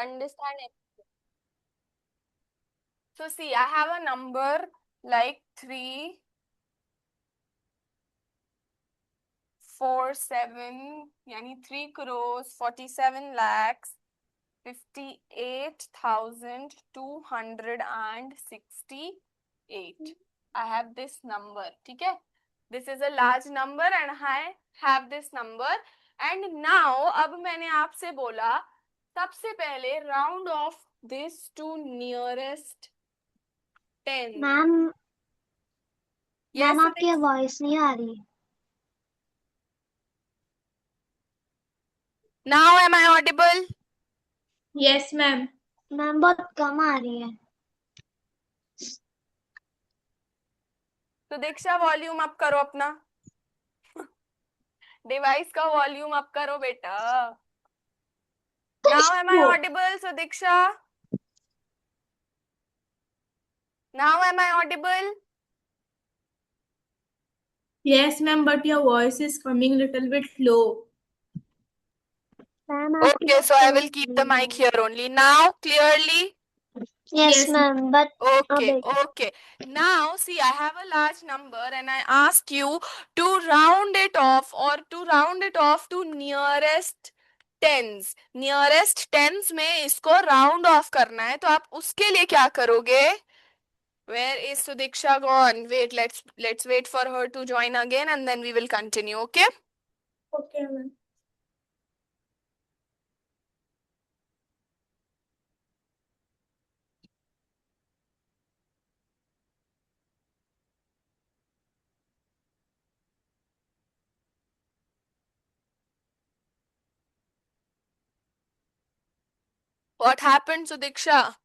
understand it. So see, I have a number like 347, yani 3,47,58,268. I have this number, ठीक है? This is a large number and I have this number. And now, अब मैंने आपसे बोला, सबसे पहले round off this to nearest 10. Ma'am Yes, आपकी voice नहीं आ रही. now am I audible? Yes, ma'am. Ma'am बहुत कम आ रही है. तो दीक्षा वॉल्यूम अप करो अपना, डिवाइस का वॉल्यूम अप करो बेटा. Now am I audible, so Diksha? Now am I audible? Yes, ma'am, but your voice is coming little bit low. Ma'am Okay, so I will keep the mic here only. Now, clearly? Yes, ma'am, but Okay, okay. Now, see, I have a large number and I ask you to round it off or to round it off to nearest tens. Nearest tens में इसको round off करना है, तो आप उसके लिए क्या करोगे? Where is Sudiksha gone? Wait, let's wait for her to join again and then we will continue, okay? Okay, ma'am. What happened, Sudiksha?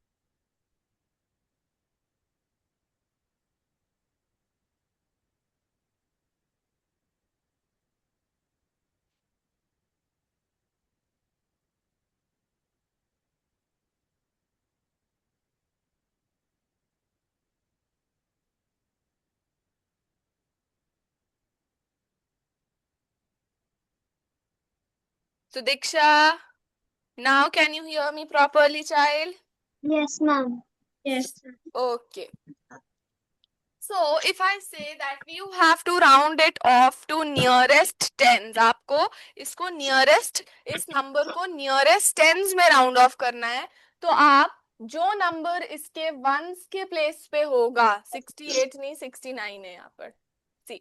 Sudiksha, now can you hear me properly, child? Yes, ma'am. Yes. Okay. So if I say that you have to round it off to nearest tens, आपको इसको nearest, इस number को nearest tens में round off करना है, तो आप जो number इसके ones के place पे होगा, 68 नहीं 69 है यहाँ पर, see,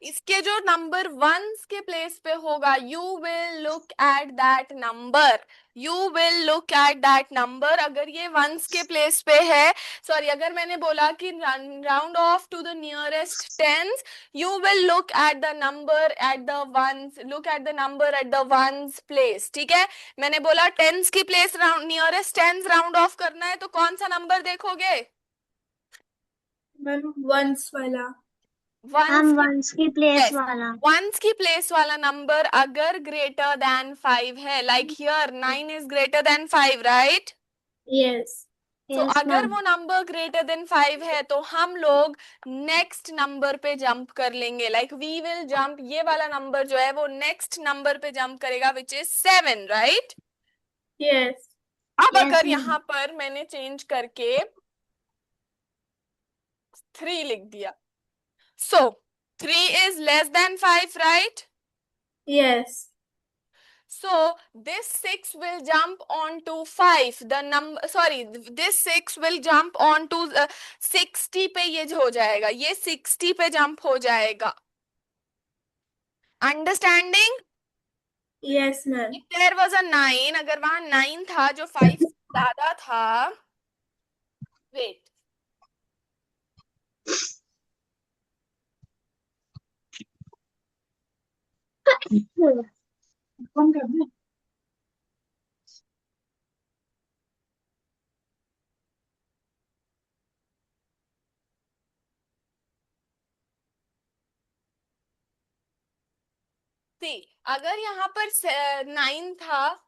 इसके जो नंबर वंस के प्लेस पे होगा, you will look at that number, you will look at that number. अगर ये वंस के प्लेस पे है, सॉरी, अगर मैंने बोला कि round off to the nearest tens, you will look at the number at the ones, look at the number at the ones place. ठीक है, मैंने बोला टेंस की place nearest tens round off करना है, तो कौन सा नंबर देखोगे? मैम वंस वाला. वंस की प्लेस वाला. वंस की प्लेस वाला नंबर अगर ग्रेटर देन 5 है, like here 9 is greater than 5, right? Yes. तो अगर वो नंबर ग्रेटर देन 5 है, तो हम लोग नेक्स्ट नंबर पे जंप कर लेंगे, लाइक वी विल जंप, ये वाला नंबर जो है वो नेक्स्ट नंबर पे जंप करेगा, विच इज 7, राइट? Yes. अब अगर यहाँ पर मैंने चेंज करके 3 लिख दिया, सो 3 is less than 5, right? Yes. So this 6 will jump on to 5. The number, sorry, this 6 will jump on to 60 पे ये हो जाएगा, ये 60 पे jump हो जाएगा. Understanding? Yes, ma'am. If there was a 9, अगर वहां 9 था जो 5 ज्यादा था, wait. कौन कर दे? See, अगर यहाँ पर 9 था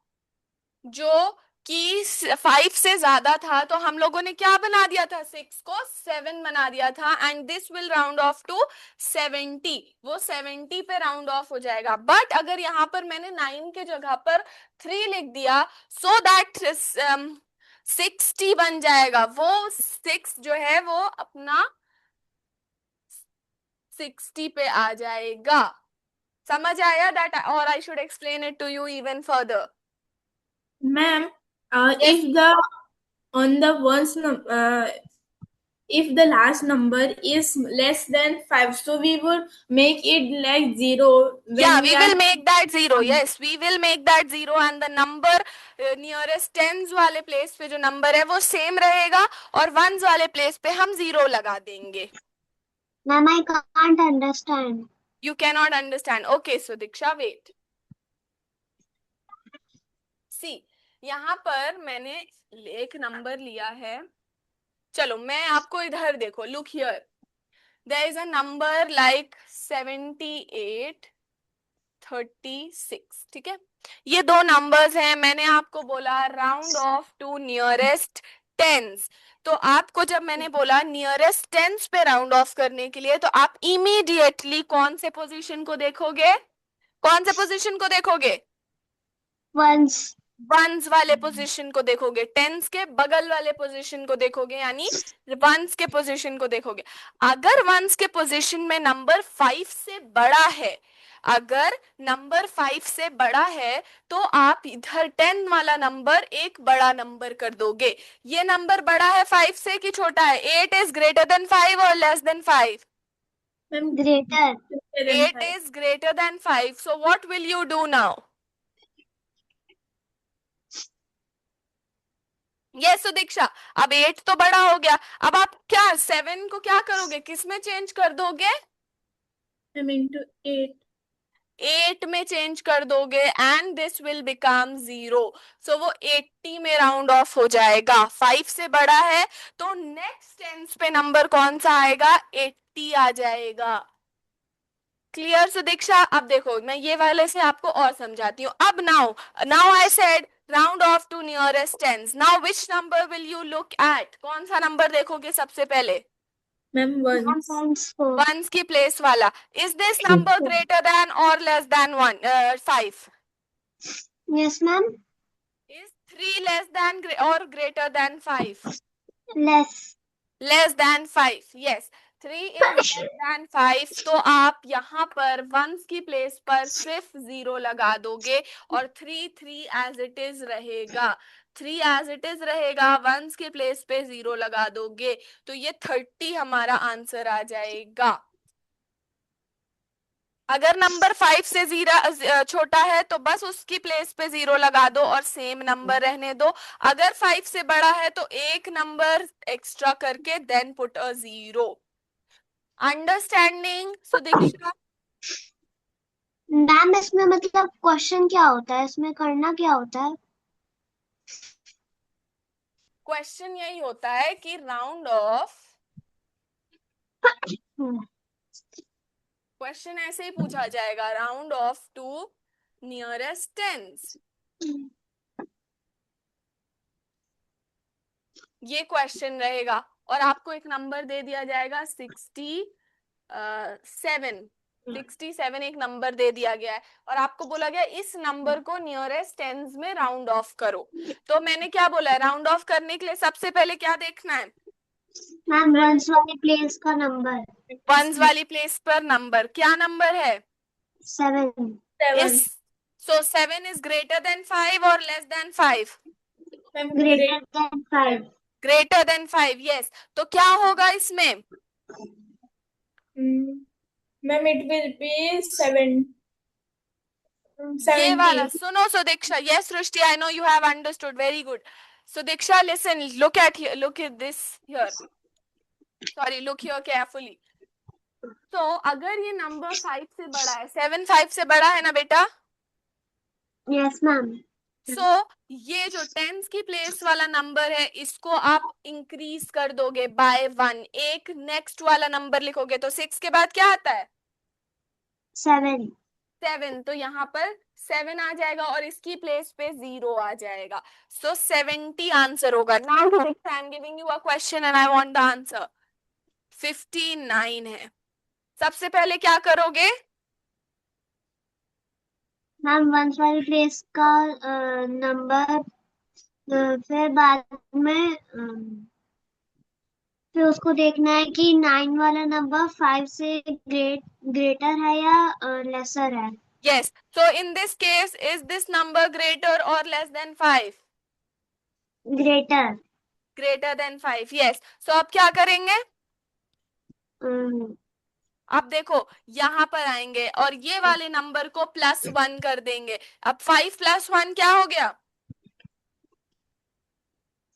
जो कि 5 से ज्यादा था तो हम लोगों ने क्या बना दिया था, 6 को 7 बना दिया था, and this will round off to 70, वो 70 पे राउंड ऑफ हो जाएगा। बट अगर यहाँ पर मैंने 9 के जगह पर 3 लिख दिया, सो दैट 60 बन जाएगा, वो 6 जो है वो अपना 60 पे आ जाएगा। समझ आया दैट, और I should explain it to you even further? Ma'am, Yes. if the on the ones if the last number is less than 5, so we will make it like 0 when Yeah, we we are will make that 0. Yes, we will make that 0, and the number nearest tens वाले place पे जो number है वो same रहेगा, और once वाले place पे हम 0 लगा देंगे। Ma'am, I can't understand. You cannot understand. Okay, so Diksha, wait. See, यहाँ पर मैंने एक नंबर लिया है, चलो मैं आपको इधर देखो, look here, there is a number like 78 36, ठीक है, ये दो नंबर्स हैं, मैंने आपको बोला round off to nearest tens. तो आपको जब मैंने बोला नियरेस्ट टेंस पे राउंड ऑफ करने के लिए, तो आप इमीडिएटली कौन से पोजीशन को देखोगे, कौन से पोजीशन को देखोगे, Once. वंस वाले पोजीशन को देखोगे, टेंस के बगल वाले पोजीशन को देखोगे, यानी वंस के पोजीशन को देखोगे। अगर वंस के पोजीशन में नंबर 5 से बड़ा है, अगर नंबर 5 से बड़ा है, तो आप इधर 10 वाला नंबर एक बड़ा नंबर कर दोगे। ये नंबर बड़ा है 5 से कि छोटा है? 8 इज ग्रेटर देन 5 और less than 5? Ma'am, Greater. 8 is greater than 5. So what will you do now? Yes, so दीक्षा, अब 8 तो बड़ा हो गया, अब आप क्या 7 को क्या करोगे, किस में चेंज कर दोगे? I'm into 8. 8 में चेंज कर दोगे, एंड दिस विल बिकम 0। सो वो 80 में राउंड ऑफ हो जाएगा। 5 से बड़ा है तो नेक्स्ट टेंस पे नंबर कौन सा आएगा, 80 आ जाएगा। क्लियर? सो दीक्षा, अब देखो मैं ये वाले से आपको और समझाती हूँ। अब now I said round off to nearest tens. Now which number will you look at, कौन सा नंबर देखोगे सबसे पहले? Ma'am, once. Once. Four. Once की प्लेस वाला। Is this number greater than or less than 5? Yes, ma'am. Is 3 less than or greater than 5? Less. Less than 5, yes. 3 is less than 5, तो आप यहाँ पर वंस की प्लेस पर सिर्फ 0 लगा दोगे, और 3 एज इट इज रहेगा। 3 एज इट इज रहेगा, वंस के प्लेस पे 0 लगा दोगे, तो ये 30 हमारा आंसर आ जाएगा। अगर नंबर 5 से 0 छोटा है तो बस उसकी प्लेस पे 0 लगा दो और सेम नंबर रहने दो। अगर 5 से बड़ा है तो एक नंबर एक्स्ट्रा करके then put a 0। Understanding? So Diksha, ma'am, इसमें मतलब क्वेश्चन क्या होता है, इसमें करना क्या होता है? क्वेश्चन यही होता है कि राउंड ऑफ, क्वेश्चन ऐसे ही पूछा जाएगा, round off to nearest tens. ये क्वेश्चन रहेगा, और आपको एक नंबर दे दिया जाएगा 67 एक नंबर दे दिया गया है, और आपको बोला गया इस नंबर को नियरेस्ट टेंस में राउंड ऑफ करो। तो मैंने क्या बोला है, राउंड ऑफ करने के लिए सबसे पहले क्या देखना है? मैम, वंस वाली प्लेस का नंबर। वंस वाली प्लेस पर नंबर, क्या नंबर है? 7. 7. सो 7 इज ग्रेटर देन 5 और less than 5? Ma'am, Greater than 5. Greater than 5, yes. तो क्या होगा इसमें? Ma'am, it will be 7. ये वाला 70. सुनो। So Diksha, yes Rushti, I know you have understood, very good. So Diksha, listen, look at this here, sorry, look here carefully. तो अगर ये नंबर 5 से बड़ा है, 7 5 से बड़ा है ना बेटा? Yes, ma'am. सो ये जो टेंस की प्लेस वाला नंबर है, इसको आप इंक्रीज कर दोगे बाय 1, एक नेक्स्ट वाला नंबर लिखोगे, तो 6 के बाद क्या आता है? 7. 7, तो यहाँ पर 7 आ जाएगा और इसकी प्लेस पे 0 आ जाएगा. सो 70 आंसर होगा. Now I am giving you a question and I want the answer. 59 है. सबसे पहले क्या करोगे? मैम वंस वाली प्लेस का नंबर, फिर बाद में फिर उसको देखना है कि 9 वाला नंबर 5 से ग्रेटर है या लेसर है. Yes. So in this case, is this number greater or less than 5? Greater. Greater than 5. Yes. So अब क्या करेंगे? अब देखो यहां पर आएंगे और ये वाले नंबर को +1 कर देंगे. अब 5 + 1 क्या हो गया?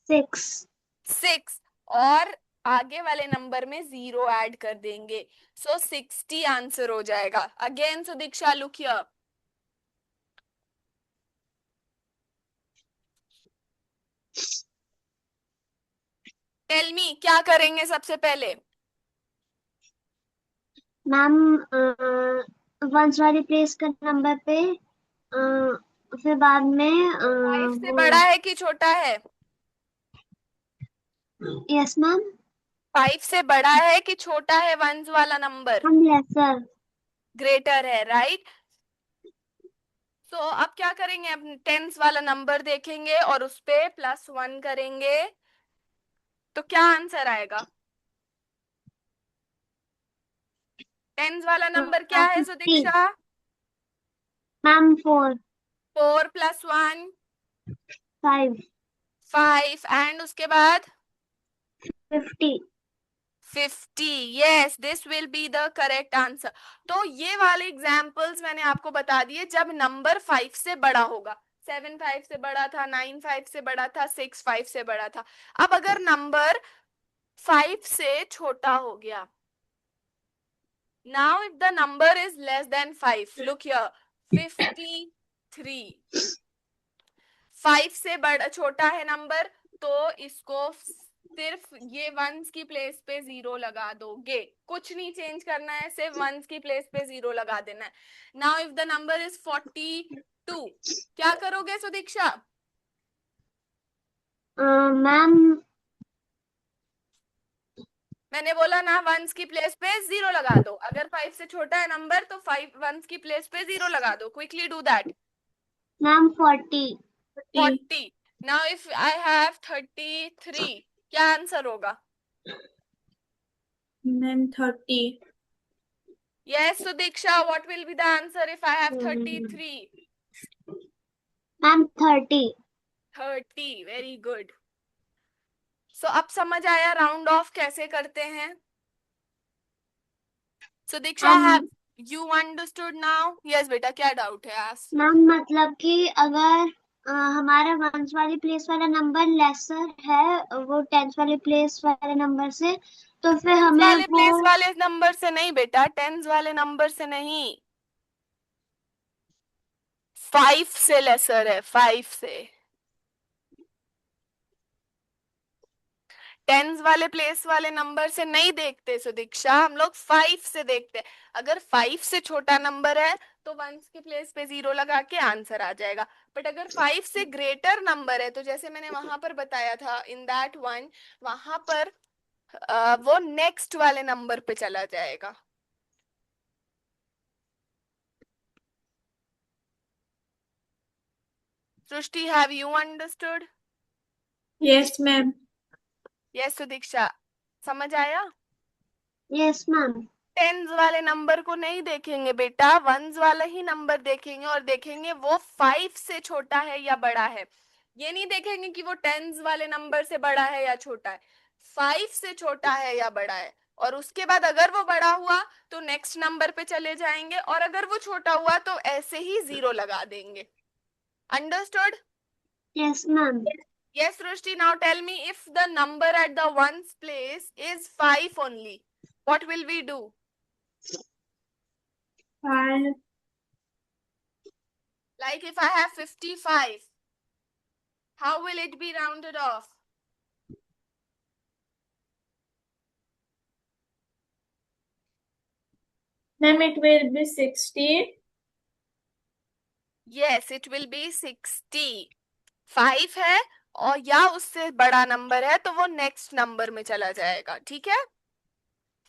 6. 6. और आगे वाले नंबर में 0 ऐड कर देंगे. सो 60 आंसर हो जाएगा. Again Sudiksha, look here. Tell me क्या करेंगे सबसे पहले? मैम वंस वाली प्लेस का नंबर पे फिर बाद में 5 से वो. बड़ा है कि छोटा है? Yes ma'am. 5 से बड़ा है कि छोटा है वंस वाला नंबर? हम लेसर. ग्रेटर है, राइट. सो अब क्या करेंगे? अब टेंस वाला नंबर देखेंगे और उस पे +1 करेंगे. तो क्या आंसर आएगा? टेंस वाला नंबर क्या है 50. सुदीक्षा? मैम 4. 4 + 1 5. 5 एंड उसके बाद 50. 50. Yes, this will be the correct answer. तो ये वाले एग्जाम्पल्स मैंने आपको बता दिए जब नंबर 5 से बड़ा होगा. 7 5 से बड़ा था, 9 5 से बड़ा था, 6 5 से बड़ा था. अब अगर नंबर 5 से छोटा हो गया. Now if the number is less than 5, look here, 53. 5 से बड़ा छोटा है नंबर, तो इसको सिर्फ ये वंस की प्लेस पे 0 लगा दोगे. कुछ नहीं चेंज करना है, सिर्फ वंस की प्लेस पे 0 लगा देना है. Now if the number is 42, क्या करोगे सुदीक्षा? मैम मैंने बोला ना, वंस की प्लेस पे 0 लगा दो. अगर 5 से छोटा है नंबर तो 5 वंस की प्लेस पे 0 लगा दो. Quickly do that. Ma'am 40. 40. Now if I have 33, क्या आंसर होगा? Ma'am 30. Yes, so Diksha, what will be the answer if I have 33? Ma'am 30. 30. Very good. So अब समझ आया राउंड ऑफ कैसे करते हैं? So Diksha, have you understood now? Yes बेटा, क्या डाउट है? Ask. मैम मतलब कि अगर हमारा वंस वाली प्लेस वाला नंबर लेसर है वो टेंस वाली प्लेस वाले नंबर से, तो फिर टेंस हमें वाले वो. प्लेस वाले नंबर से नहीं बेटा, टेंस वाले नंबर से नहीं, 5 से लेसर है, 5 से. टेंस वाले प्लेस वाले नंबर से नहीं देखते सुदीक्षा, हम लोग 5 से देखते हैं. अगर 5 से छोटा नंबर है तो वंस की प्लेस पे 0 लगा के आंसर आ जाएगा. बट अगर 5 से ग्रेटर नंबर है तो जैसे मैंने वहां पर बताया था इन दैट वन, वहां पर वो नेक्स्ट वाले नंबर पे चला जाएगा. Srishti, have you understood? Yes ma'am. Yes Sudiksha, समझ आया? Yes ma'am. टेंस वाले नंबर को नहीं देखेंगे बेटा, वंस वाला ही नंबर देखेंगे और देखेंगे वो 5 से छोटा है या बड़ा है. ये नहीं देखेंगे कि वो टेंस वाले नंबर से बड़ा है या छोटा है. 5 से छोटा है या बड़ा है, और उसके बाद अगर वो बड़ा हुआ तो नेक्स्ट नंबर पे चले जाएंगे, और अगर वो छोटा हुआ तो ऐसे ही 0 लगा देंगे. Understood? Yes ma'am. Yes, Rushti, now tell me, if the number at the ones place is 5 only, what will we do? 5. Like if I have 55, how will it be rounded off? Ma'am, it will be 60. Yes it will be 60। 5 है और या उससे बड़ा number है तो वो next number में चला जाएगा, ठीक है।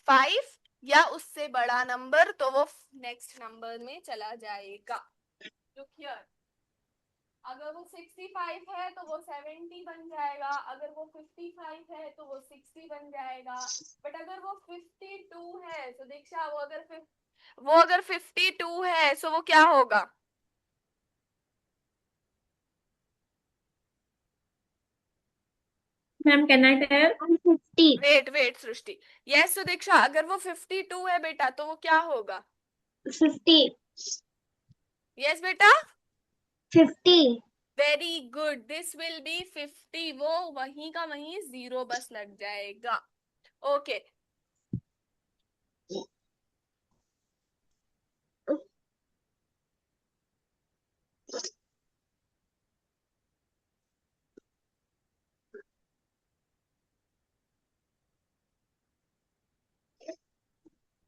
5 या उससे बड़ा नंबर तो वो नेक्स्ट नंबर में चला जाएगा। लुक हियर, अगर वो 65 है तो वो 70 बन जाएगा, अगर वो 55 है तो वो 60 बन जाएगा। बट अगर वो 52 है तो दीक्षा वो अगर 52 है तो वो क्या होगा? Ma'am can I tell? 50, wait wait Srishti. Yes तो दीक्षा अगर वो 52 है बेटा तो वो क्या होगा? 50, यस बेटा, 50। Very good, this will be 50। वो वहीं का वहीं जीरो बस लग जाएगा। Okay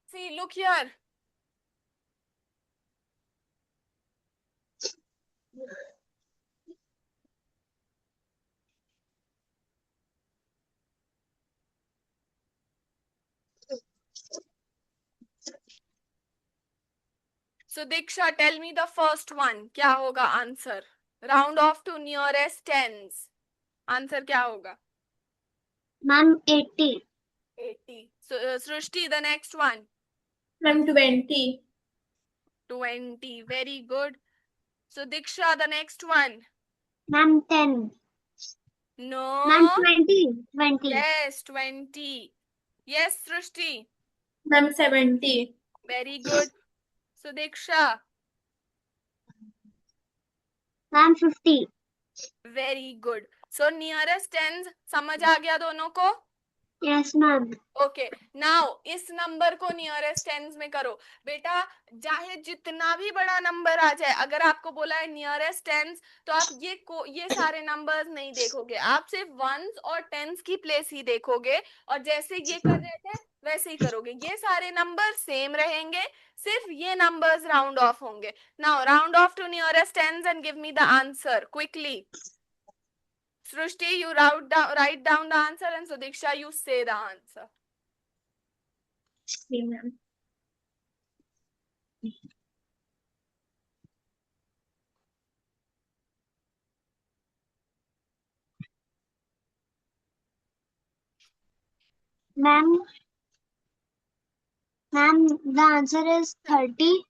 see look here, so Diksha tell me the first one, क्या होगा answer? Round off to nearest tens, answer क्या होगा? Ma'am 80, 80। Srishti the next one. Ma'am 20। 20, very good. So Diksha the next one. Ma'am 10, no, ma'am 20, 20। Yes 20। Yes Srishti, ma'am 70। Very good. So Diksha, ma'am 50, very good. So nearest tense समझ आ गया दोनों को? Yes ma'am. Okay now इस number को nearest tens में करो। बेटा चाहे जितना भी बड़ा नंबर आ जाए, अगर आपको बोला है नियरेस्ट टेंस तो आप ये सारे नंबर्स नहीं देखोगे, आप सिर्फ वंस और टेंस की प्लेस ही देखोगे और जैसे ये कर रहे थे वैसे ही करोगे। ये सारे नंबर सेम रहेंगे, सिर्फ ये नंबर्स राउंड ऑफ होंगे। Now round off to nearest tens and give me the answer quickly. Srushti, you write down the answer, and Sudiksha, you say the answer. जी ma'am. Ma'am the answer is 30.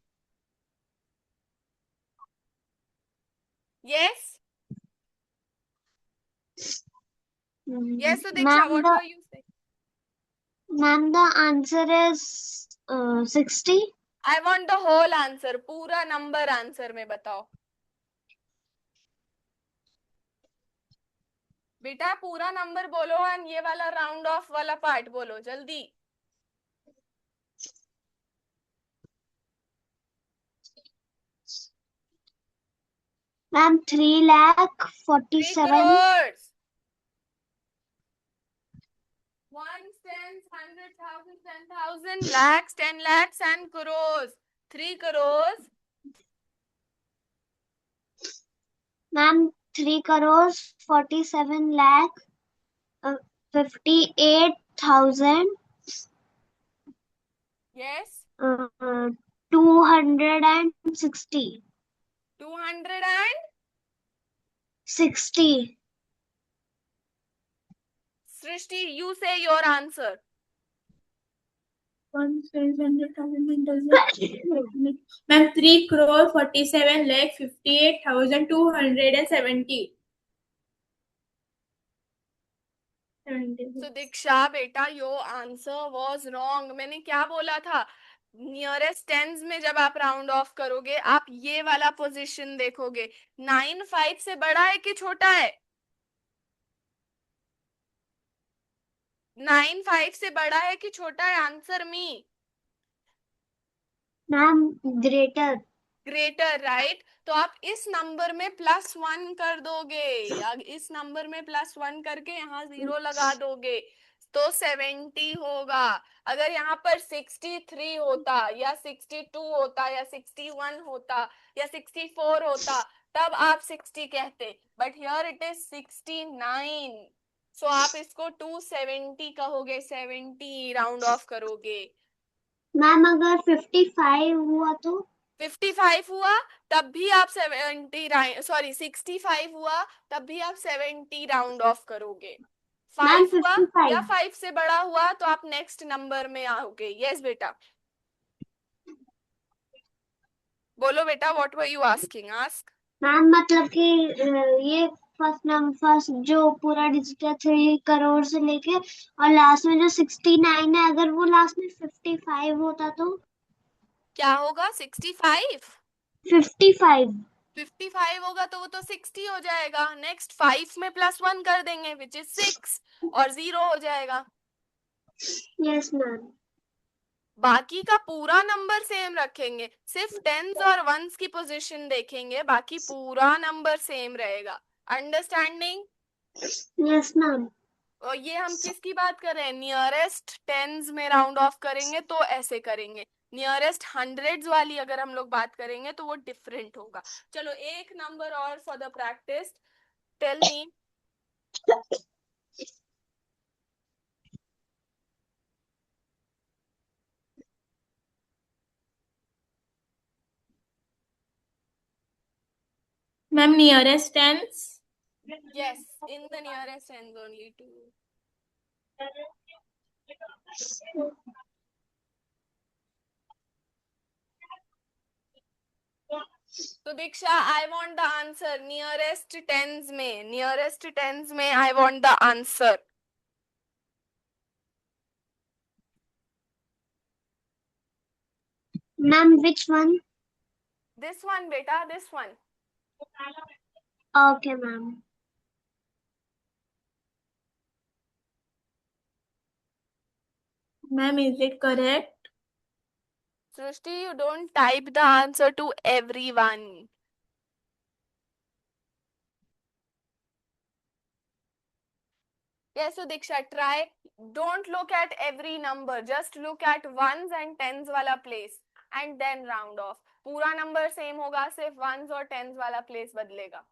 Yes? Yes, Ma'am, Sudiksha, what were you saying? the answer is 60. I want the whole answer, पूरा number answer में बताओ। बेटा पूरा number बोलो और ये वाला राउंड ऑफ वाला पार्ट बोलो जल्दी। Ma'am, 3 3,47. crores, ones, tens, hundred, thousands, 10,000, lakhs, 10 lakhs and crores. 3 crores. Ma'am, 3 crores 47 lakh 58,000 Yes. 260. 200 and 60. Srishti, you say your answer. 1,600,000. Ma'am 3,47,58,270. So दीक्षा बेटा your answer was wrong। मैंने क्या बोला था? नियरेस्ट टेंस में जब आप राउंड ऑफ करोगे आप ये वाला पोजीशन देखोगे। 9 5 से बड़ा है कि छोटा है? 9 5 से बड़ा है कि छोटा है? Answer me. Ma'am, greater. Greater right, तो आप इस नंबर में +1 कर दोगे या इस नंबर में +1 करके यहाँ 0 लगा दोगे। तो 70 होगा। अगर यहाँ पर 63 होता या 62 होता या 61 होता या 64 होता तब आप 60 कहते, बट हियर इट इज 69। सो आप इसको 270 कहोगे, 70 राउंड ऑफ करोगे। मैम अगर 55 हुआ तो? 55 हुआ तब भी आप 70, सॉरी 65 हुआ तब भी आप 70 राउंड ऑफ करोगे। मैम 5 हुआ या 55। 5 से बड़ा हुआ तो आप नेक्स्ट नंबर में आओगे। यस बेटा, बोलो बेटा, what were you asking? Ask. Ma'am मतलब कि ये फर्स्ट जो पूरा डिजिट है 3 करोड़ से लेके और लास्ट में जो 69 है, अगर वो लास्ट में 55 होता तो? क्या होगा? 65। 55। 55 होगा तो वो तो 60 हो जाएगा। नेक्स्ट 5 में +1 कर देंगे विच इज 6 और 0 हो जाएगा। Yes ma'am. बाकी का पूरा नंबर सेम रखेंगे, सिर्फ टेंस और वंस की पोजीशन देखेंगे, बाकी पूरा नंबर सेम रहेगा। अंडरस्टैंडिंग? Yes ma'am. और ये हम किसकी बात कर रहे हैं? नियरेस्ट टेंस में राउंड ऑफ करेंगे तो ऐसे करेंगे। नियरेस्ट हंड्रेड्स वाली अगर हम लोग बात करेंगे तो वो डिफरेंट होगा। चलो एक नंबर और for the practice, tell me. Ma'am nearest tens. Yes, in the nearest tens only two. तो Diksha, I want the answer. Nearest tens में I want the answer. Ma'am which one? This one बेटा, this one. Okay ma'am. Ma'am is it correct? Srishti, you don't type the answer to everyone. Yes, so Diksha, try. Don't look at every number. Just look at ones and tens वाला place and then round off. पूरा number same होगा, सिर्फ once और tense वाला place बदलेगा।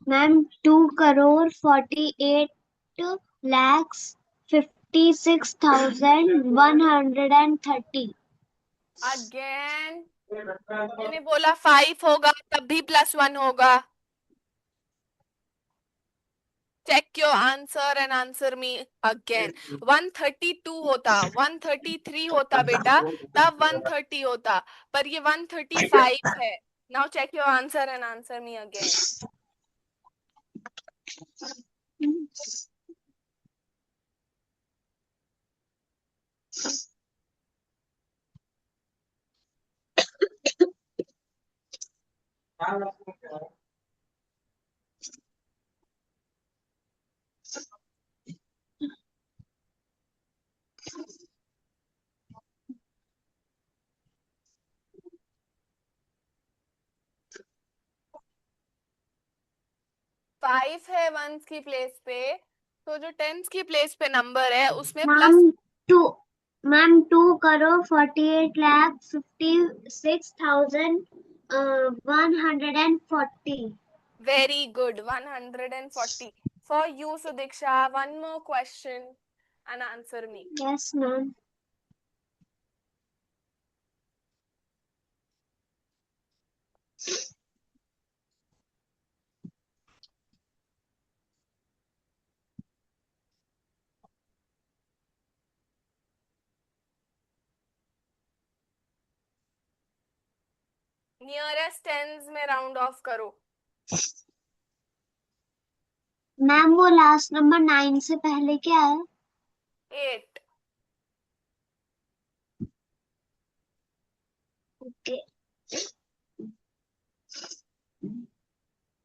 Ma'am 2,48,56,130। Again मैंने बोला 5 होगा तब भी +1 होगा। Check your answer and answer me again. 132 होता, 133 होता बेटा, तब 130 होता, पर ये 135 है। Now check your answer and answer me again. Five है वंस की प्लेस पे, तो जो टेंस की प्लेस पे नंबर है उसमें ma'am plus. 2 ma'am 2,48,56,140। Very good, 140 for you Sudiksha. One more question and answer me. Yes ma'am. Nearest tens में राउंड ऑफ करो। मैम वो लास्ट नंबर 9 से पहले क्या है? 8। ओके।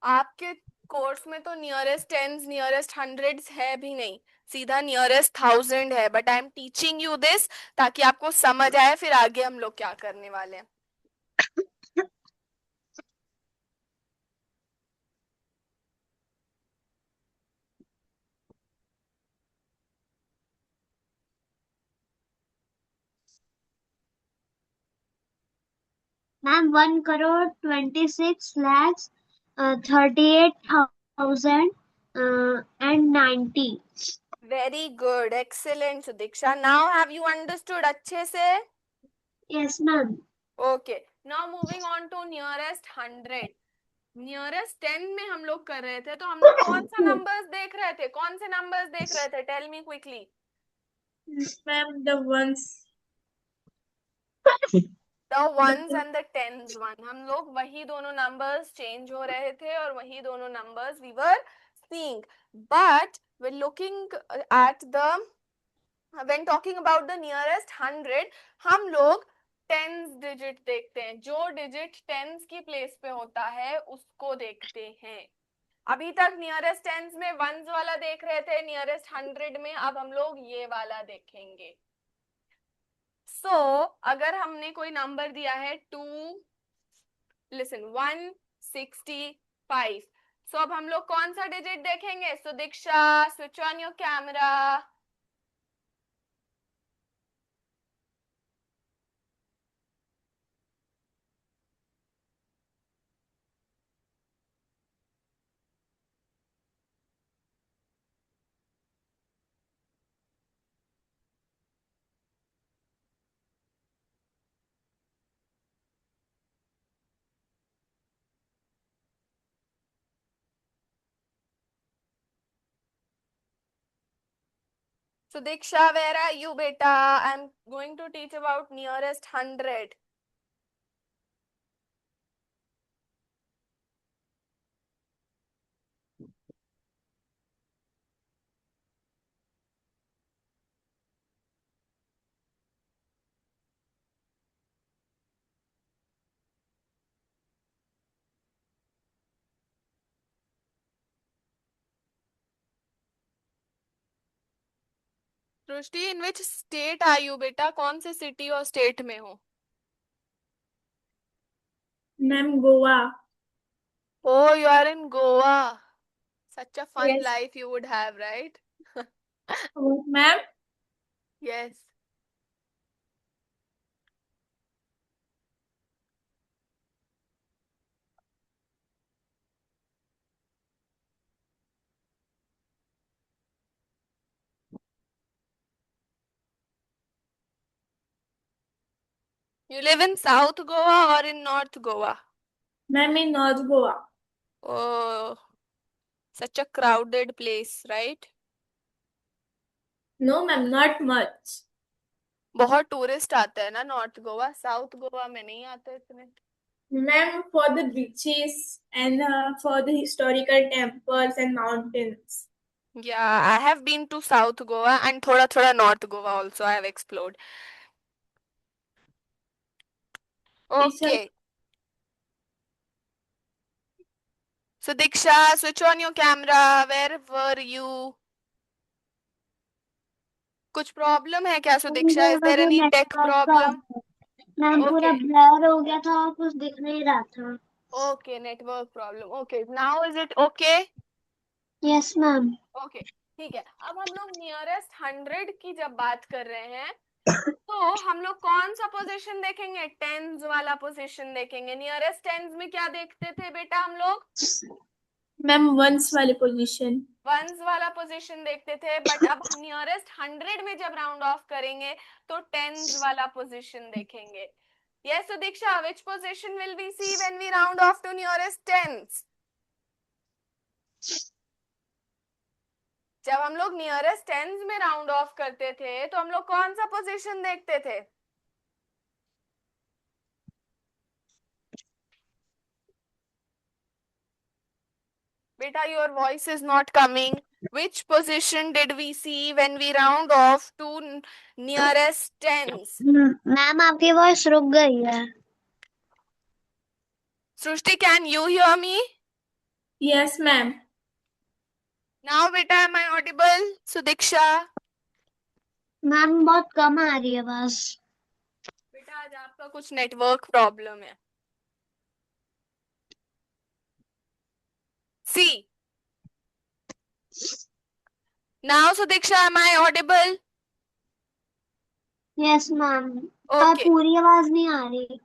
आपके कोर्स में तो नियरेस्ट टेंस नियरेस्ट हंड्रेड्स है भी नहीं, सीधा नियरेस्ट थाउजेंड है, but I am teaching you this ताकि आपको समझ आए फिर आगे हम लोग क्या करने वाले हैं. Ma'am 1,26,38,090. Very good, excellent Sudiksha. Now have you understood अच्छे से? Yes ma'am. Okay, now moving on to nearest hundred. Nearest ten में हम लोग कर रहे थे, तो हम लोग कौन सा नंबर्स देख रहे थे, कौन से नंबर्स देख रहे थे? Tell me quickly. Ma'am, the ones. The ones and the tens one. हम लोग वही दोनों नंबर्स चेंज हो रहे थे और वही दोनों numbers we were seeing, but we looking at the when talking about the nearest 100, हम लोग टेंस डिजिट देखते हैं. जो डिजिट टेंस की प्लेस पे होता है उसको देखते हैं. अभी तक नियरेस्ट टेंस में वंस वाला देख रहे थे, नियरेस्ट हंड्रेड में अब हम लोग ये वाला देखेंगे. सो अगर हमने कोई नंबर दिया है 165, सो अब हम लोग कौन सा डिजिट देखेंगे? So Diksha, switch on your camera. So Diksha, where are you, beta? I'm going to teach about nearest 100. Srishti, in which state are you, beta? कौन से सिटी और स्टेट में हो? Ma'am, Goa. Oh, you are in Goa. Such a fun Yes. life you would have, right? Ma'am, Yes. You live in South Goa or in North Goa? ma'am in North Goa. Oh, such a crowded place, right? No, ma'am, not much. बहुत tourist आते हैं ना north Goa, south Goa में नहीं आते इतने. Ma'am, for the beaches and for the historical temples and mountains. Yeah, I have been to South Goa and thoda thoda North Goa also I have explored. It's a Okay. So Diksha, switch on your camera. Where were you? कुछ problem है क्या Sudiksha? Is there any tech problem? Ma'am पूरा Okay. Blur हो गया था और कुछ दिख नहीं रहा था. Okay, network problem. Okay, now is it okay? Yes ma'am. Okay, ठीक है. अब हम लोग नियरेस्ट 100 की जब बात कर रहे हैं तो हम लोग कौन सा पोजीशन देखेंगे? टेंस वाला पोजीशन देखेंगे. नियरेस्ट टेंस में क्या देखते थे बेटा हम लोग? ma'am ones वाली position. वंस वाला पोजीशन देखते थे, बट अब नियरेस्ट 100 में जब राउंड ऑफ करेंगे तो टेंस वाला पोजीशन देखेंगे. Yes, so Diksha, which position will we see when we round off to nearest tens? जब हम लोग नियरेस्ट टेंस में राउंड ऑफ करते थे तो हम लोग कौन सा पोजीशन देखते थे? Beta, your voice is not coming. Which position did we see when we round off to nearest tens? Ma'am आपकी वॉइस रुक गई है. Srushti, can you hear me? Yes, ma'am. Now बेटा am I audible? Sudiksha ma'am बहुत कम आ रही है आवाज। बेटा आज आपका कुछ नेटवर्क प्रॉब्लम है। See now Sudiksha am I audible? Yes ma'am. Okay पूरी आवाज नहीं आ रही।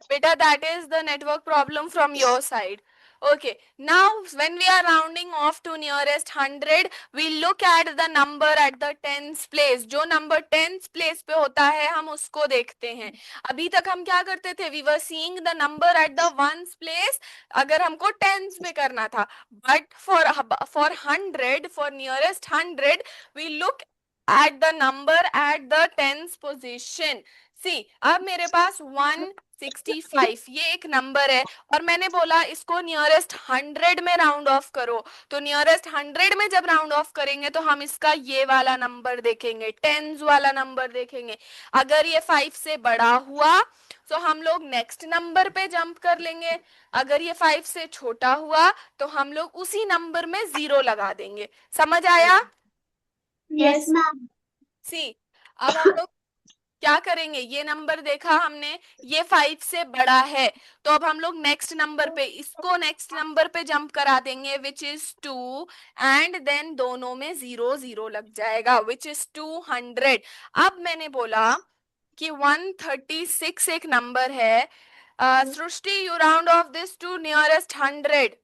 beta, that is the network problem from your side. Okay, now when we are rounding off to nearest 100, we look at the number at the tens place. जो number tens place पे होता है हम उसको देखते हैं। अभी तक हम क्या करते थे? We were seeing the number at the ones place अगर हमको tens में करना था, but for 100, for nearest 100, we look at the number at the tens position. सी अब मेरे पास 165 ये एक नंबर है और मैंने बोला इसको नियरेस्ट 100 में राउंड ऑफ करो। तो नियरेस्ट 100 में जब राउंड ऑफ करेंगे तो हम इसका ये वाला नंबर देखेंगे, टेंस वाला नंबर देखेंगे। अगर ये 5 से बड़ा हुआ तो हम लोग नेक्स्ट नंबर पे जंप कर लेंगे। अगर ये 5 से छोटा हुआ तो हम लोग उसी नंबर में 0 लगा देंगे। समझ आया? Yes Yes. मैम। सी अब हम लोग क्या करेंगे? ये नंबर देखा हमने, ये 5 से बड़ा है, तो अब हम लोग नेक्स्ट नंबर पे इसको नेक्स्ट नंबर पे जंप करा देंगे विच इज 2 एंड देन दोनों में 0 0 लग जाएगा विच इज 200। अब मैंने बोला कि 136 एक नंबर है। Srishti you round off this to nearest 100।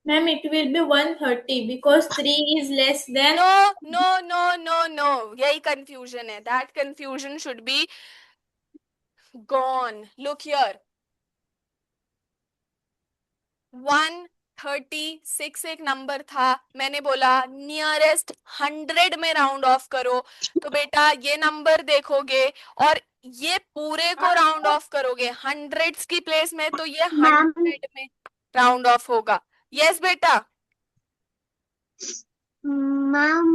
Ma'am, it will be 130 because 3 is less than. No no no no no, यही कंफ्यूजन है। That confusion should be gone. Look here. 136 एक नंबर था, मैंने बोला नियरेस्ट 100 में राउंड ऑफ करो। तो बेटा ये नंबर देखोगे और ये पूरे को राउंड ऑफ करोगे हंड्रेड्स की प्लेस में, तो ये मैम 100 में राउंड ऑफ होगा। यस बेटा? मैम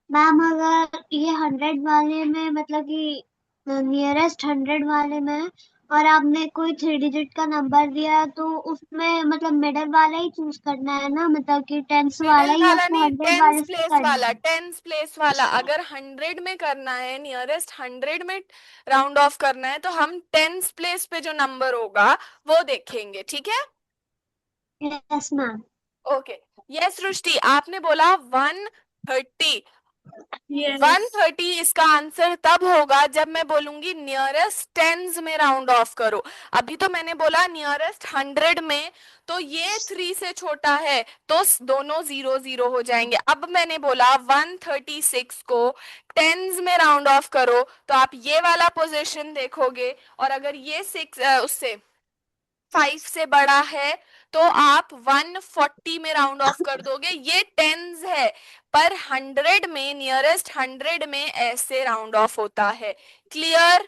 मैम अगर ये 100 वाले में मतलब कि नियरेस्ट 100 वाले में और आपने कोई 3 डिजिट का नंबर दिया तो उसमें मतलब मिडल वाला ही चूज करना है ना, मतलब कि टेंस वाला मिडिल ही वाला आपको नहीं, 100 टेंस वाले से प्लेस करना वाला, है। टेंस प्लेस वाला। अगर 100 में करना है, नियरेस्ट 100 में राउंड ऑफ करना है, तो हम टेंस प्लेस पे जो नंबर होगा वो देखेंगे। ठीक है? Yes ma'am. ओके। यस सृष्टि, आपने बोला 130। Yes. 130 इसका आंसर तब होगा जब मैं बोलूंगी नियरेस्ट टेंस में राउंड ऑफ करो। अभी तो मैंने बोला नियरेस्ट 100 में, तो ये 3 से छोटा है तो दोनों 0 0 हो जाएंगे। अब मैंने बोला 136 को टेंस में राउंड ऑफ करो, तो आप ये वाला पोजीशन देखोगे और अगर ये 6 उससे 5 से बड़ा है तो आप 140 में राउंड ऑफ कर दोगे। ये टेंस है, पर 100 में, नियरेस्ट 100 में ऐसे राउंड ऑफ होता है। Clear?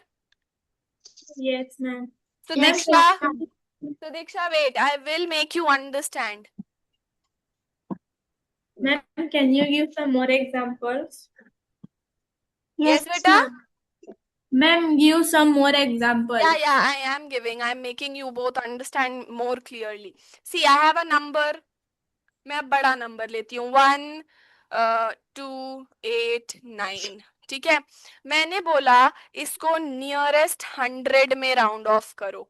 Yes, ma'am. Yes Sudiksha, ma'am. Sudiksha wait, I will make you understand. Ma'am, can you give some more examples? Yes yes बेटा? Ma'am. Ma'am, give some more examples. Yeah, I am giving, I am making you both understand more clearly. See, I have a number. मैं अब बड़ा number लेती हूँ, 1289। ठीक है? मैंने बोला इसको नियरेस्ट 100 में राउंड ऑफ करो,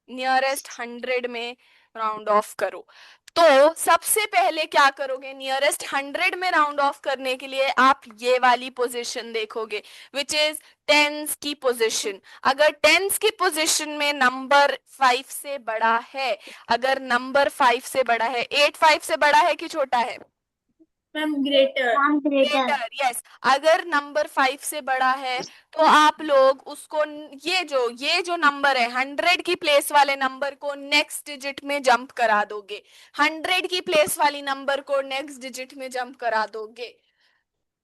नियरेस्ट 100 में राउंड ऑफ करो। तो सबसे पहले क्या करोगे? नियरेस्ट 100 में राउंड ऑफ करने के लिए आप ये वाली पोजीशन देखोगे विच इज टेंस की पोजीशन। अगर टेंस की पोजीशन में नंबर 5 से बड़ा है, अगर नंबर 5 से बड़ा है, 8 5 से बड़ा है कि छोटा है? Ma'am, greater. Ma'am greater. Greater, yes. अगर नंबर 5 से बड़ा है तो आप लोग उसको, ये जो नंबर है 100 की प्लेस वाले नंबर को नेक्स्ट डिजिट में जंप करा दोगे, 100 की प्लेस वाली नंबर को नेक्स्ट डिजिट में जंप करा दोगे,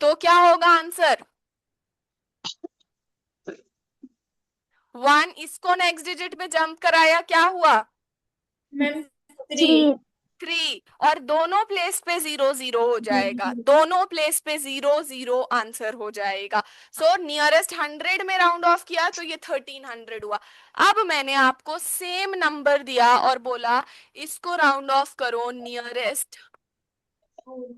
तो क्या होगा आंसर? 1 इसको नेक्स्ट डिजिट में जंप कराया, क्या हुआ? Ma'am, 3. 3। 3 और दोनों प्लेस पे 0 0 हो जाएगा, दोनों प्लेस पे 0 0 आंसर हो जाएगा। सो नियरेस्ट 100 में राउंड ऑफ किया तो ये 1300 हुआ। अब मैंने आपको सेम नंबर दिया और बोला इसको राउंड ऑफ करो नियरेस्ट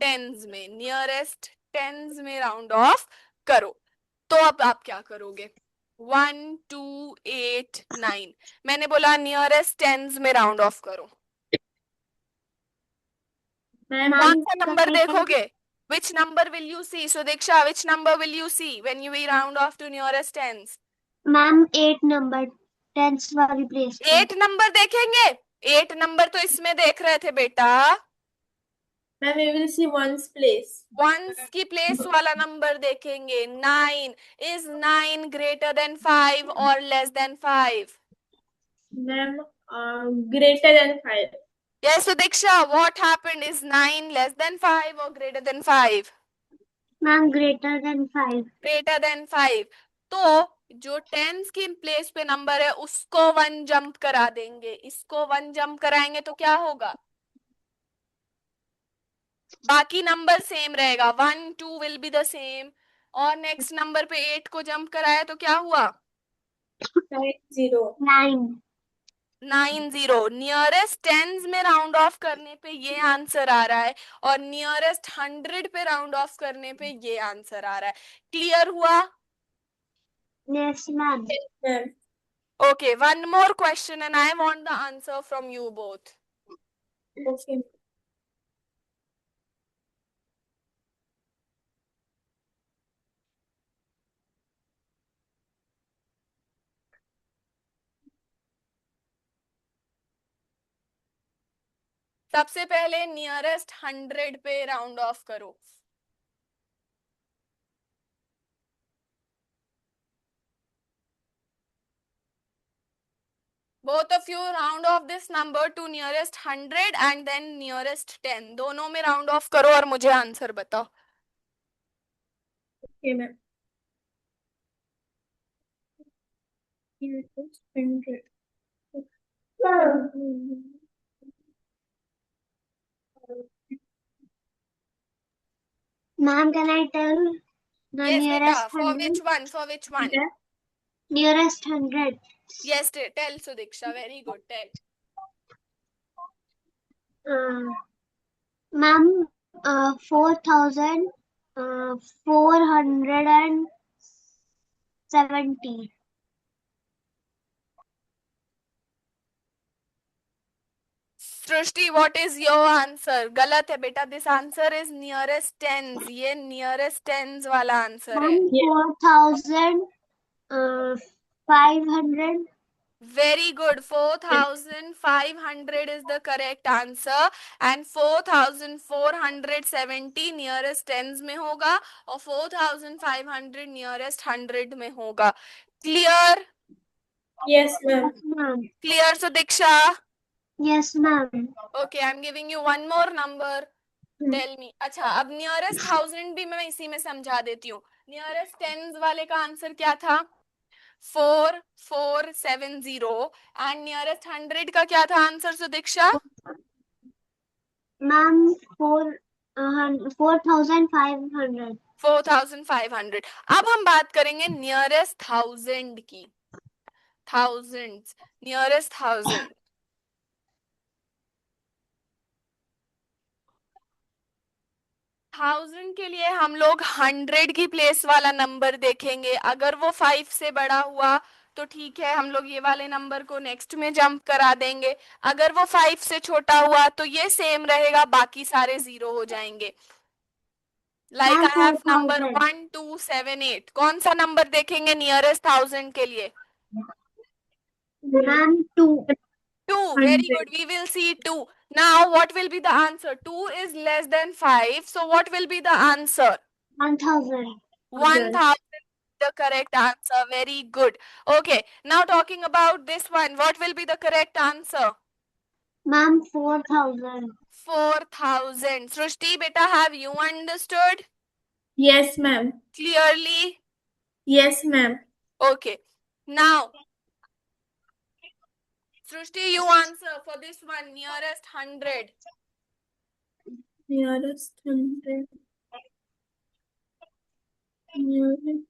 टेंस में, नियरेस्ट टेंस में राउंड ऑफ करो। तो अब आप क्या करोगे? 1 2 8 9, मैंने बोला नियरेस्ट टेंस में राउंड ऑफ करो। मैम कौन सा नंबर देखोगे? Which number will you see? So Diksha, which number will you see when you round off to nearest tens? Ma'am 8 number tens वाली प्लेस पे। 8 नंबर देखेंगे? 8 नंबर तो इसमें देख रहे थे बेटा। Ma'am we will see ones place. Ones की प्लेस वाला नंबर देखेंगे। 9, इज 9 ग्रेटर देन 5 और less than 5? Ma'am greater than 5। Yes, so Diksha, what happened? Is 9 less than 5 or greater than 5? Ma'am greater than 5। Greater than 5। तो जो tense की place पे number है उसको 1 जंप करा देंगे, इसको 1 जंप कराएंगे तो क्या होगा? बाकी नंबर सेम रहेगा, 1 2 विल बी द सेम। और नेक्स्ट नंबर पे 8 को जंप कराया तो क्या हुआ? 0 9 9 0। नियरेस्ट टेंस में राउंड ऑफ करने पे ये आंसर आ रहा है और नियरेस्ट 100 पे राउंड ऑफ करने पे ये आंसर आ रहा है। क्लियर हुआ? Yes ma'am. Ma'am Okay, one more question and I want the answer from you both. Okay. सबसे पहले नियरेस्ट 100 पे राउंड ऑफ करो। Both of you round off this number to nearest 100 and then nearest 10, दोनों में round of करो और मुझे answer बताओ। Okay ma'am. Ma'am can I tell the Yes beta, nearest for 100? which one? For which one? Nearest 100 Yes, tell Sudiksha, very good, tell. Ma'am 4470। Srishti, what is your answer? गलत है बेटा, this answer is nearest tens, ये nearest tens वाला answer है। Ma'am 4500। Very good. 4500 is the correct answer and 4470 nearest tens में होगा और 4500 nearest 100 में होगा। Clear? Yes ma'am. Ma'am Clear, so Diksha? Yes ma'am. Okay, I'm giving you one more number. Tell me. अच्छा, अब nearest 1000 भी मैं इसी में समझा देती हूँ। Nearest tens वाले का आंसर क्या था? 4470 एंड नियरेस्ट 100 का क्या था आंसर सुदीक्षा? मैम 4500। 4500। अब हम बात करेंगे नियरेस्ट 1000 की। Thousands, nearest 1000। थाउजेंड के लिए हम लोग 100 की प्लेस वाला नंबर देखेंगे, अगर वो 5 से बड़ा हुआ तो ठीक है, हम लोग ये वाले नंबर को नेक्स्ट में जंप करा देंगे। अगर वो 5 से छोटा हुआ तो ये सेम रहेगा, बाकी सारे 0 हो जाएंगे। Like I have number 1278। कौन सा नंबर देखेंगे नियरेस्ट 1000 के लिए? Ma'am 2। 2. Very good. We will see 2. Now what will be the answer? 2 is less than 5. So what will be the answer? 1000। 1000 is the correct answer. Very good. Okay. Now talking about this one, what will be the correct answer? Ma'am 4000। 4000. Srushti beta, have you understood yes ma'am. clearly? Yes ma'am. Okay. Now Srushti, you answer for this one, nearest 100. nearest 100, nearest,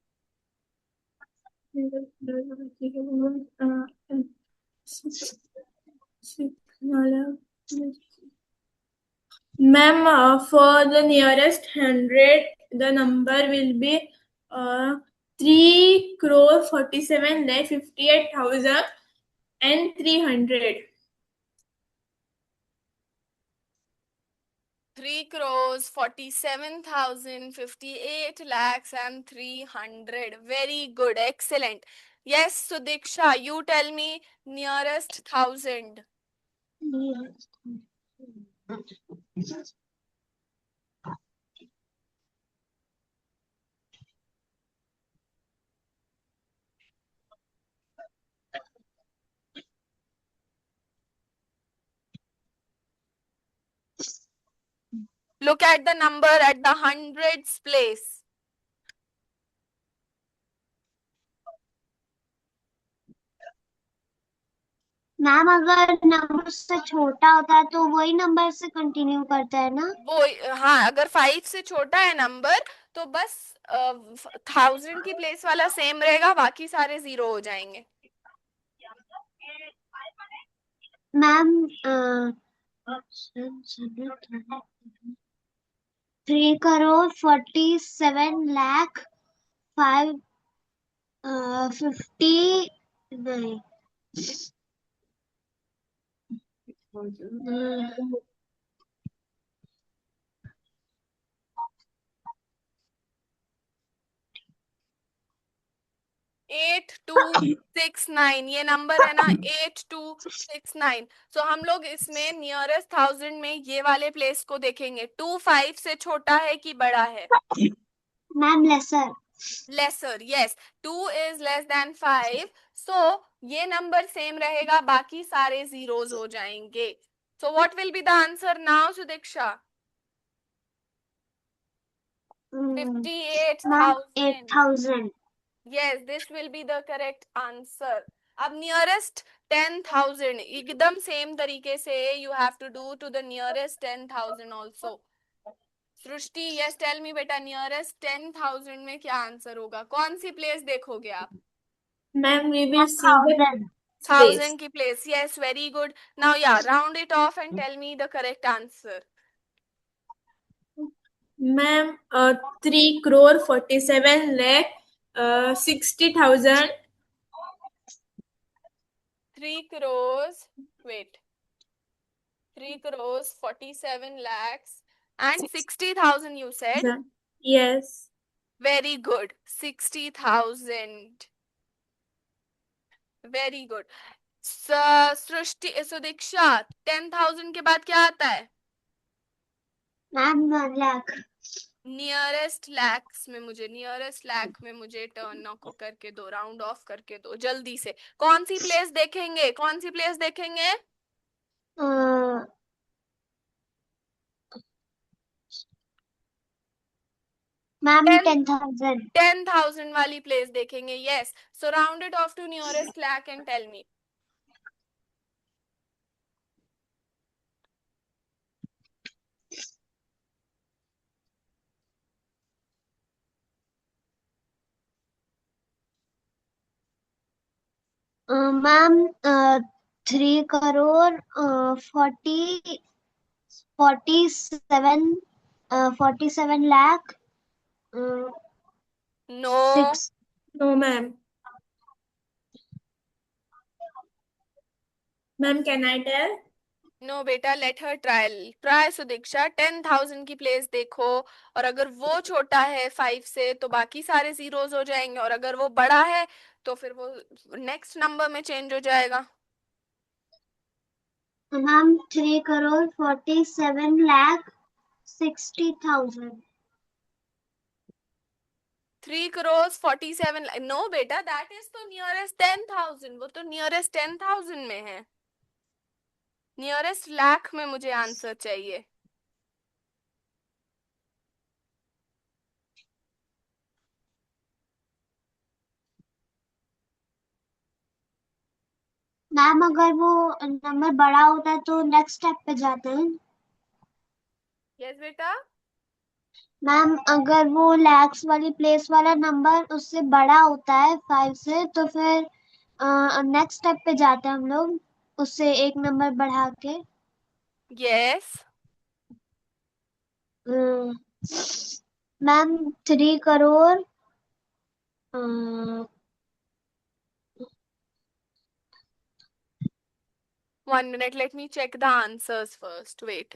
ma'am, for the nearest 100, the number will be 3 crore 47 lakh 58,000 and 300. 3 crores 47,058 lakhs and 300. Very good, excellent. Yes, Sudiksha, you tell me nearest thousand. Look at the number at the hundreds place. Ma'am अगर number से छोटा होता है तो वही number से continue करता है ना? वो हाँ, अगर 5 से छोटा है नंबर तो बस 1000 की प्लेस वाला सेम रहेगा, बाकी सारे 0 हो जाएंगे। मैम 3 crore 47 lakh 50 नहीं 8269, ये नंबर है ना 8269। सो हम लोग इसमें नियरेस्ट 1000 में ये वाले प्लेस को देखेंगे। 25 से छोटा है कि बड़ा है? Ma'am lesser. Lesser, yes. 2 is less than 5, so ये नंबर सेम रहेगा, बाकी सारे जीरोस हो जाएंगे। So what will be the answer now, Sudiksha? 58,000। 8,000। Yes, this will be the correct answer. अब nearest 10,000 एकदम सेम तरीके से you have to do to the nearest 10,000 also. Srishti, yes, tell me बेटा, nearest 10,000 में क्या आंसर होगा? कौन सी प्लेस देखोगे आप? Ma'am, we will see the 1000 की place, yes, very good. Now yeah, round it off and tell me the correct answer. Ma'am, 3 crore 47 lakh 60,000. 3 crores, wait, 3 crores 47 lakhs and 60,000 you said? Yes. Very good, 60,000. Very good. सृष्टि, सुदीक्षा, 10,000 के बाद क्या आता है? Ma'am lakh. Nearest lakhs में मुझे, nearest lakh में मुझे turn को करके दो, राउंड ऑफ करके दो जल्दी से। कौन सी प्लेस देखेंगे, कौन सी प्लेस देखेंगे? मैम 10 10,000। 10,000 वाली प्लेस देखेंगे, yes. So round it off to nearest lakh and tell me. Ma'am 3 crore 47 lakh no 6। No, ma'am. Ma'am, can I tell? No बेटा, लेट हर ट्राई सुदीक्षा। 10,000 की प्लेस देखो, और अगर वो छोटा है 5 से तो बाकी सारे जीरोस हो जाएंगे, और अगर वो बड़ा है तो फिर वो नेक्स्ट नंबर में चेंज हो जाएगा। Ma'am 3 crore 47 lakh 60,000। 3 crores 47, no बेटा, दैट इज तो नियरेस्ट 10,000, वो तो नियरेस्ट 10,000 में है। नियरेस्ट लाख में मुझे आंसर चाहिए। मैम अगर वो नंबर बड़ा होता है तो नेक्स्ट स्टेप पे जाते हैं। यस बेटा। मैम अगर वो लैक्स वाली प्लेस वाला नंबर उससे बड़ा होता है 5 से, तो फिर नेक्स्ट स्टेप पे जाते हैं हम लोग उससे एक नंबर बढ़ा के। यस। मैम 3 करोड़ 1 minute, let me check the answers first. Wait.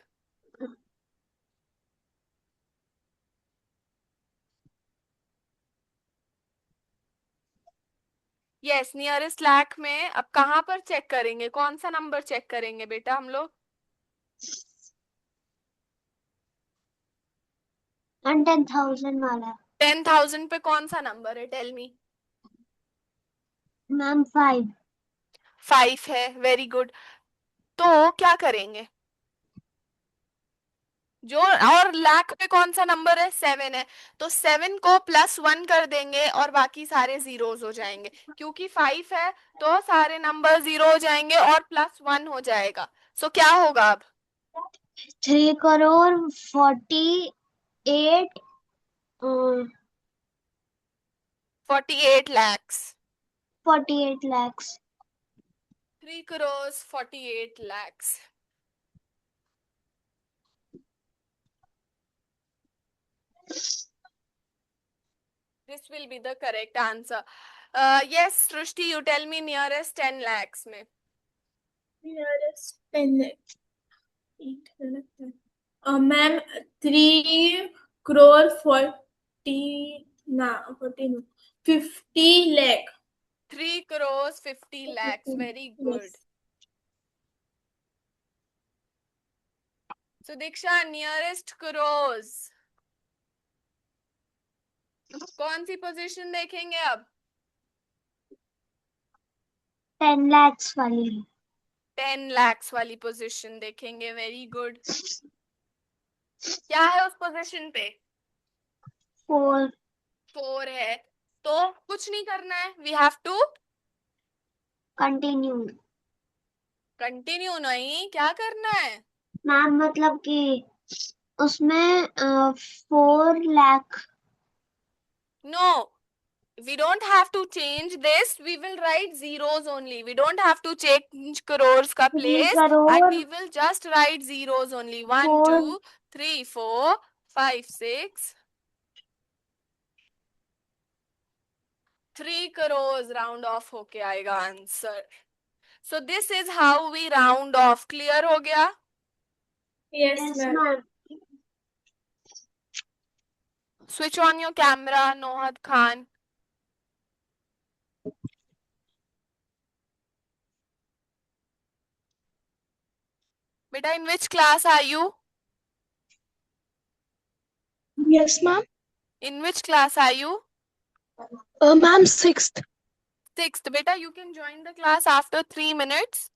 Yes, nearest lakh में अब कहाँ पर चेक करेंगे, कौन सा नंबर चेक करेंगे बेटा हम लोग? 10,000 वाला। 10,000 पे कौन सा नंबर है, टेल मी। मैम 5। 5 है, वेरी गुड। तो क्या करेंगे, जो और लाख पे कौन सा नंबर है, 7 है, तो 7 को +1 कर देंगे और बाकी सारे जीरोस हो जाएंगे। क्योंकि 5 है तो सारे नंबर 0 हो जाएंगे और +1 हो जाएगा। सो क्या होगा अब? 3 crore 48 48 lakhs। 48 lakhs। 3 crores 48 lakhs। This will be the correct answer. Yes, Srushti, you tell me nearest 10 lakhs में. Nearest 10 lakhs. Ma'am 3 crore 50 lakh. 3 crores 50 lakhs. Very good. Yes. So Diksha, nearest crores कौन सी position देखेंगे अब? 10 lakhs वाली। 10 lakhs वाली position देखेंगे। Very good. क्या है उस पोजीशन पे? 4। 4 है, तो कुछ नहीं करना है, we have to continue. Continue. नहीं, क्या करना है? मैम मतलब कि उसमें 4 lakh. No, we don't have to change this. We will write zeros only. We don't have to change crores ka 3 place, and crore we will just write zeros only. 1 4 2 3 4 5 6 3 crores round off होके आएगा answer. So this is how we round off. Clear हो गया? Yes, yes ma'am. Ma'am. Switch on your camera, Nohad Khan. Beta, in which class are you? Yes, ma'am. In which class are you? Ma'am, 6th. 6th. Beta, you can join the class after 3 minutes.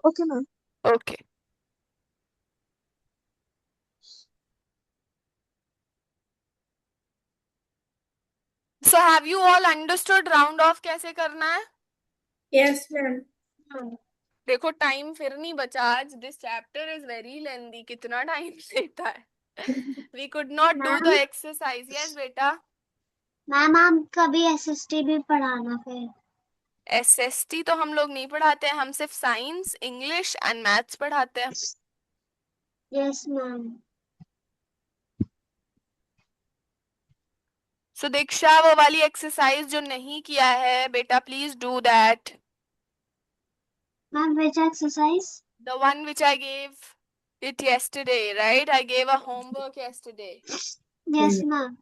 Okay, ma'am. Okay. So have you all understood round off कैसे करना है? Yes, ma'am. देखो time फिर नहीं बचा आज. This chapter is very lengthy. कितना time लेता है. We could not do the exercise. Yes बेटा. मैम आप कभी एसएसटी भी पढ़ाना फिर. SST तो हम लोग नहीं पढ़ाते हैं, हम सिर्फ साइंस, इंग्लिश एंड मैथ्स पढ़ाते हैं. Yes ma'am. सो दीक्षा, वो वाली एक्सरसाइज जो नहीं किया है बेटा, please do that. Ma'am which exercise? The one which I gave it yesterday, right? I gave a homework yesterday. Yes ma'am.